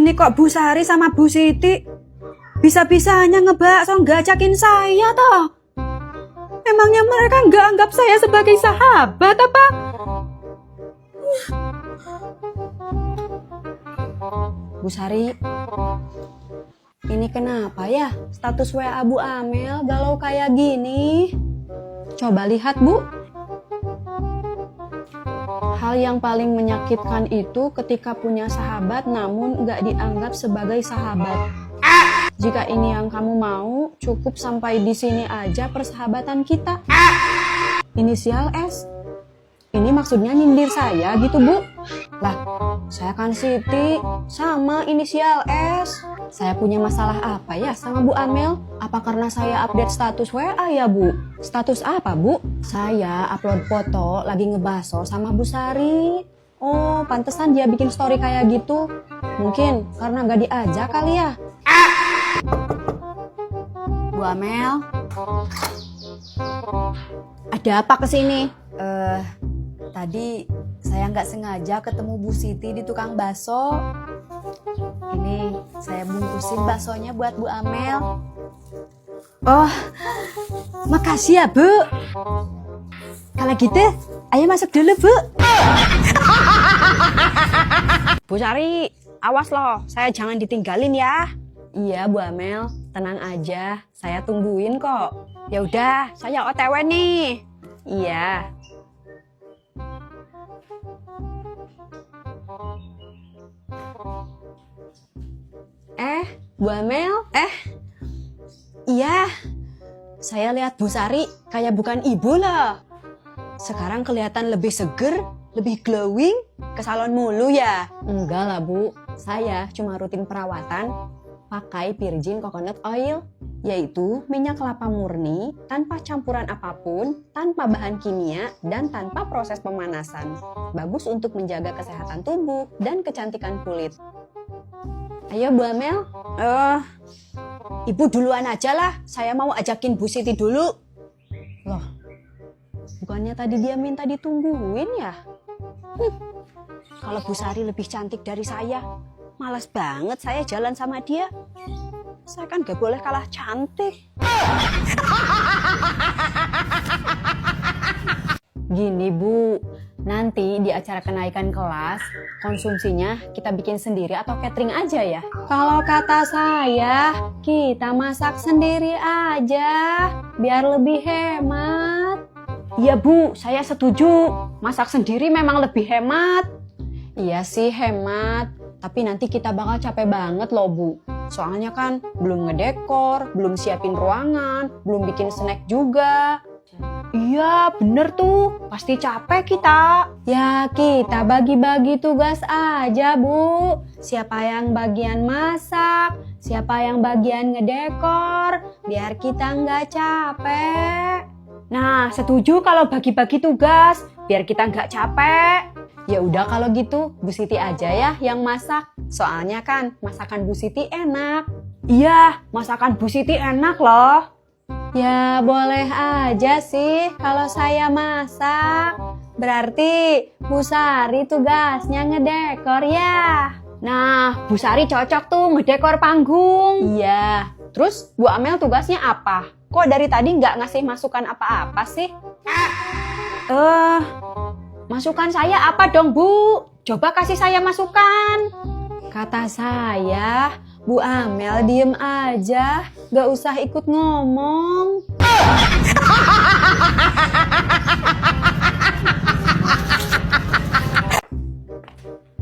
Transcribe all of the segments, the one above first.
Ini kok Bu Sari sama Bu Siti bisa-bisanya ngebakso ngajakin saya toh? Emangnya mereka nggak anggap saya sebagai sahabat apa? Bu Sari, ini kenapa ya status WA Bu Amel galau kayak gini? Coba lihat Bu. Hal yang paling menyakitkan itu ketika punya sahabat namun nggak dianggap sebagai sahabat. Jika ini yang kamu mau, cukup sampai di sini aja persahabatan kita. Inisial S. Ini maksudnya nyindir saya gitu Bu? Lah, saya kan Siti, sama inisial S. Saya punya masalah apa ya sama Bu Amel? Apa karena saya update status WA ya Bu? Status apa Bu? Saya upload foto lagi ngebahso sama Bu Sari. Oh, pantesan dia bikin story kayak gitu. Mungkin karena gak diajak kali ya. Bu Amel, ada apa kesini? Tadi saya nggak sengaja ketemu Bu Siti di tukang bakso. Ini saya bungkusin baksonya buat Bu Amel. Oh, makasih ya Bu. Kalau gitu, ayo masuk dulu Bu. Bu Sari, awas loh, saya jangan ditinggalin ya. Iya Bu Amel, tenang aja, saya tungguin kok. Ya udah, saya OTW nih. Iya. Bu Amel? Iya. Saya lihat Bu Sari kayak bukan ibu loh. Sekarang kelihatan lebih seger, lebih glowing, ke salon mulu ya? Enggak lah Bu, saya cuma rutin perawatan pakai virgin coconut oil, yaitu minyak kelapa murni tanpa campuran apapun, tanpa bahan kimia, dan tanpa proses pemanasan. Bagus untuk menjaga kesehatan tubuh dan kecantikan kulit. Ayo Bu Amel. Ibu duluan aja lah, saya mau ajakin Bu Siti dulu. Loh, bukannya tadi dia minta ditungguin ya? Kalau Bu Sari lebih cantik dari saya, malas banget saya jalan sama dia. Saya kan gak boleh kalah cantik. Gini Bu, nanti di acara kenaikan kelas, konsumsinya kita bikin sendiri atau catering aja ya? Kalau kata saya, kita masak sendiri aja, biar lebih hemat. Iya Bu, saya setuju. Masak sendiri memang lebih hemat. Iya sih hemat, tapi nanti kita bakal capek banget loh Bu. Soalnya kan belum ngedekor, belum siapin ruangan, belum bikin snack juga. Iya bener tuh, pasti capek kita. Ya kita bagi-bagi tugas aja Bu. Siapa yang bagian masak, siapa yang bagian ngedekor, biar kita nggak capek. Nah setuju kalau bagi-bagi tugas, biar kita nggak capek. Ya udah kalau gitu Bu Siti aja ya yang masak. Soalnya kan masakan Bu Siti enak. Iya, masakan Bu Siti enak loh. Ya boleh aja sih kalau saya masak. Berarti Bu Sari tugasnya ngedekor ya. Nah, Bu Sari cocok tuh ngedekor panggung. Iya. Terus Bu Amel tugasnya apa? Kok dari tadi nggak ngasih masukan apa-apa sih? Masukan saya apa dong Bu? Coba kasih saya masukan. Kata saya, Bu Amel diem aja, gak usah ikut ngomong.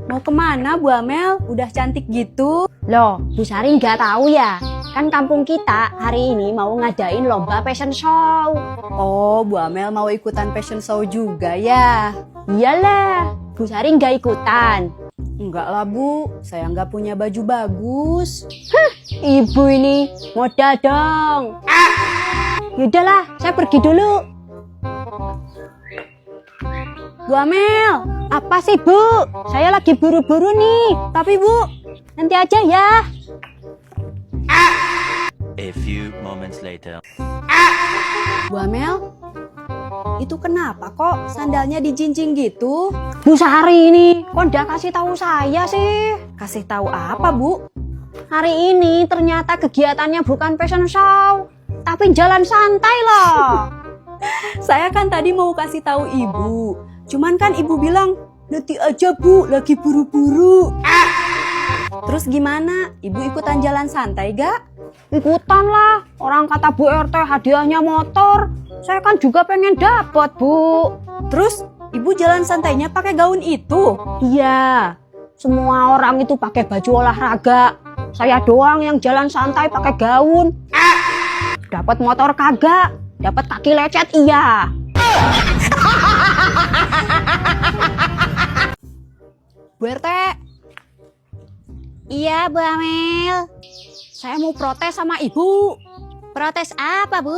Mau kemana Bu Amel? Udah cantik gitu. Loh, Bu Sari nggak tahu ya? Kan kampung kita hari ini mau ngadain lomba fashion show. Oh, Bu Amel mau ikutan fashion show juga ya? Iyalah, Bu Sari nggak ikutan. Enggak lah Bu, saya nggak punya baju bagus. Ibu ini modal dong. Yaudahlah, saya pergi dulu. Bu Amel, apa sih Bu? Saya lagi buru-buru nih. Tapi Bu, nanti aja ya. A few moments later. Bu Amel, Itu kenapa kok sandalnya dijinjing gitu? Bu Sari ini, kok ndak kasih tahu saya sih? Kasih tahu apa, Bu? Hari ini ternyata kegiatannya bukan fashion show, tapi jalan santai loh. Saya kan tadi mau kasih tahu Ibu. Cuman kan Ibu bilang, nanti aja Bu, lagi buru-buru. Terus gimana? Ibu ikutan jalan santai gak? Ikutan lah, orang kata Bu RT hadiahnya motor. Saya kan juga pengen dapat, Bu. Terus Ibu jalan santainya pakai gaun itu? Iya, semua orang itu pakai baju olahraga. Saya doang yang jalan santai pakai gaun. Dapat motor kagak, dapat kaki lecet iya. Bu RT, Iya, Bu Amel. saya mau protes sama Ibu. Protes apa, Bu?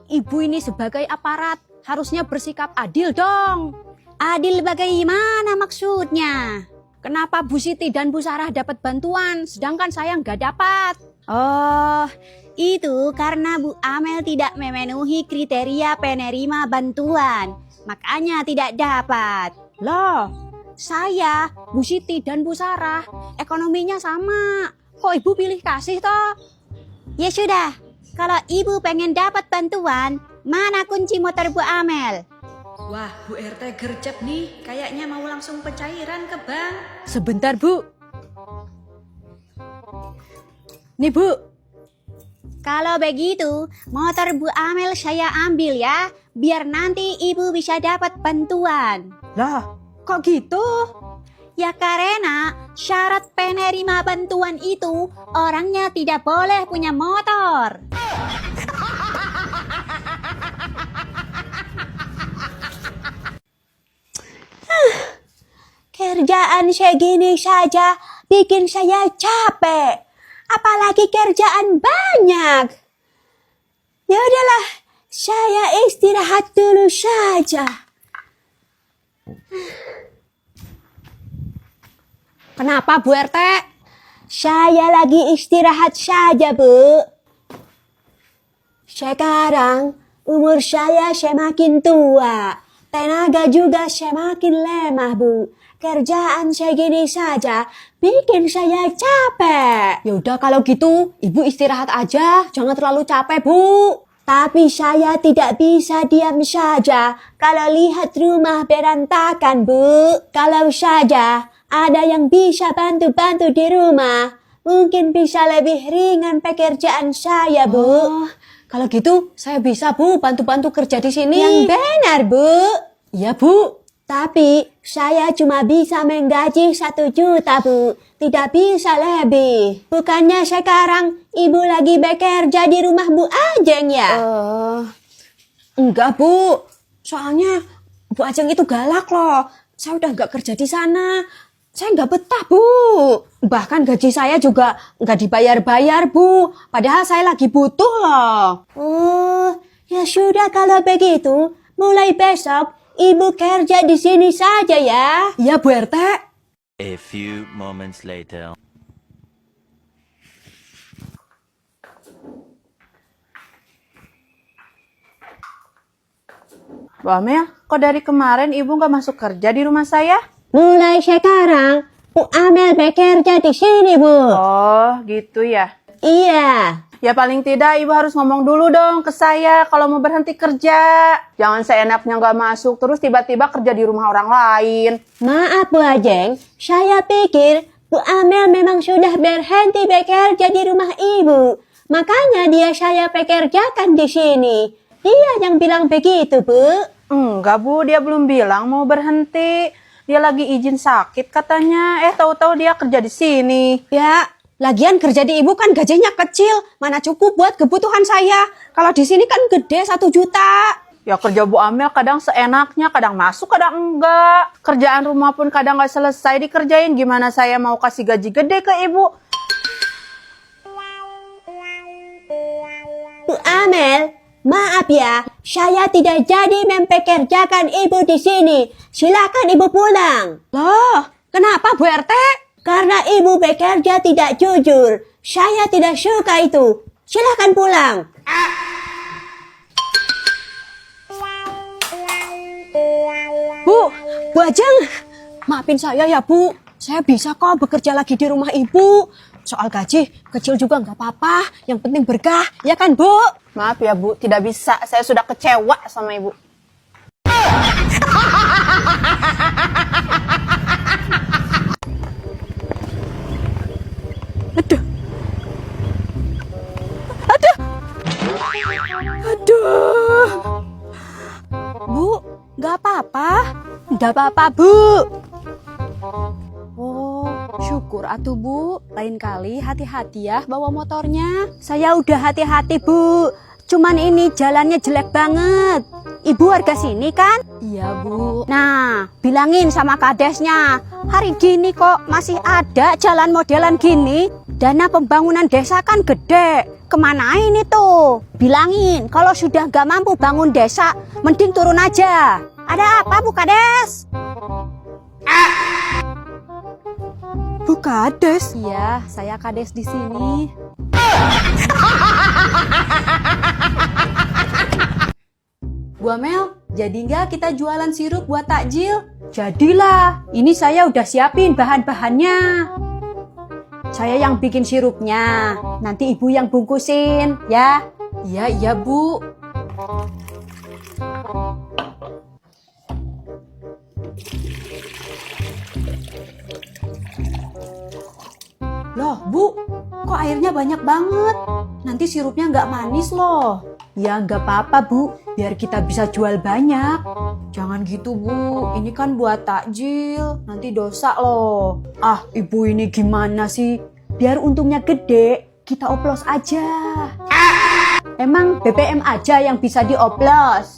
Ibu ini sebagai aparat harusnya bersikap adil dong. Adil bagaimana maksudnya? Kenapa Bu Siti dan Bu Sarah dapat bantuan sedangkan saya nggak dapat? Oh, itu karena Bu Amel tidak memenuhi kriteria penerima bantuan. Makanya tidak dapat. Loh, saya, Bu Siti dan Bu Sarah ekonominya sama. Kok Ibu pilih kasih toh? Ya sudah, kalau Ibu pengen dapat bantuan, mana kunci motor Bu Amel? Wah, Bu RT gercep nih. Kayaknya mau langsung pencairan ke bank. Sebentar, Bu. Nih, Bu. Kalau begitu, motor Bu Amel saya ambil ya, biar nanti Ibu bisa dapat bantuan. Lah, kok gitu? Ya karena syarat penerima bantuan itu orangnya tidak boleh punya motor. Kerjaan segini saja bikin saya capek. Apalagi kerjaan banyak. Ya udahlah, saya istirahat dulu saja. Kenapa, Bu RT? Saya lagi istirahat saja, Bu. Sekarang umur saya semakin tua. Tenaga juga semakin lemah, Bu. Kerjaan segini saja bikin saya capek. Ya udah kalau gitu, Ibu istirahat aja. Jangan terlalu capek, Bu. Tapi saya tidak bisa diam saja kalau lihat rumah berantakan, Bu. Kalau saja ada yang bisa bantu-bantu di rumah, mungkin bisa lebih ringan pekerjaan saya, Bu. Oh, kalau gitu saya bisa, Bu, bantu-bantu kerja di sini. Yang benar, Bu. Iya, Bu. Tapi saya cuma bisa menggaji 1 juta, Bu. Tidak bisa lebih. Bukannya sekarang Ibu lagi bekerja di rumah Bu Ajeng ya? Enggak, Bu. Soalnya Bu Ajeng itu galak loh. Saya udah nggak kerja di sana. Saya nggak betah, Bu. Bahkan gaji saya juga nggak dibayar-bayar, Bu. Padahal saya lagi butuh loh. Oh, ya sudah kalau begitu. Mulai besok Ibu kerja di sini saja ya. Iya, Bu RT. A few moments later. Bu Amel, kok dari kemarin Ibu nggak masuk kerja di rumah saya? Mulai sekarang Bu Amel bekerja di sini, Bu. Oh, gitu ya. Iya. Ya paling tidak Ibu harus ngomong dulu dong ke saya kalau mau berhenti kerja. Jangan seenaknya nggak masuk, terus tiba-tiba kerja di rumah orang lain. Maaf Bu Ajeng, saya pikir Bu Amel memang sudah berhenti bekerja di rumah Ibu. Makanya dia saya pekerjakan di sini. Dia yang bilang begitu, Bu. Enggak, Bu, dia belum bilang mau berhenti. Dia lagi izin sakit katanya. Tahu-tahu dia kerja di sini. Ya, lagian kerja di Ibu kan gajinya kecil. Mana cukup buat kebutuhan saya. Kalau di sini kan gede 1 juta. Ya kerja Bu Amel kadang seenaknya, kadang masuk, kadang enggak. Kerjaan rumah pun kadang nggak selesai dikerjain. Gimana saya mau kasih gaji gede ke Ibu? Bu Amel, maaf ya, saya tidak jadi mempekerjakan Ibu di sini. Silakan Ibu pulang. Loh, kenapa Bu RT? Karena Ibu bekerja tidak jujur. Saya tidak suka itu. Silakan pulang. Bu Ajeng, maafin saya ya Bu. Saya bisa kok bekerja lagi di rumah Ibu. Soal gaji, kecil juga nggak apa-apa. Yang penting berkah, ya kan Bu? Maaf ya Bu, tidak bisa. Saya sudah kecewa sama Ibu. Bu, nggak apa-apa. Nggak apa-apa Bu. Oh, syukur atuh Bu. Lain kali hati-hati ya bawa motornya. Saya udah hati-hati Bu. Cuman ini jalannya jelek banget. Ibu warga sini kan? Iya Bu. Nah, bilangin sama kadesnya. Hari gini kok masih ada jalan modelan gini. Dana pembangunan desa kan gede. Kemana ini tuh? Bilangin kalau sudah gak mampu bangun desa, mending turun aja. Ada apa Bu Kades? Bu Kades. Iya, saya Kades di sini. Bu Amel, jadi nggak kita jualan sirup buat takjil? Jadilah, ini saya udah siapin bahan-bahannya. Saya yang bikin sirupnya, nanti ibu yang bungkusin, ya? Iya Bu. Loh Bu, kok airnya banyak banget? Nanti sirupnya nggak manis loh. Ya nggak apa-apa Bu, biar kita bisa jual banyak. Jangan gitu Bu, ini kan buat takjil, nanti dosa loh. Ah, ibu ini gimana sih? Biar untungnya gede, kita oplos aja. Emang BBM aja yang bisa dioplos?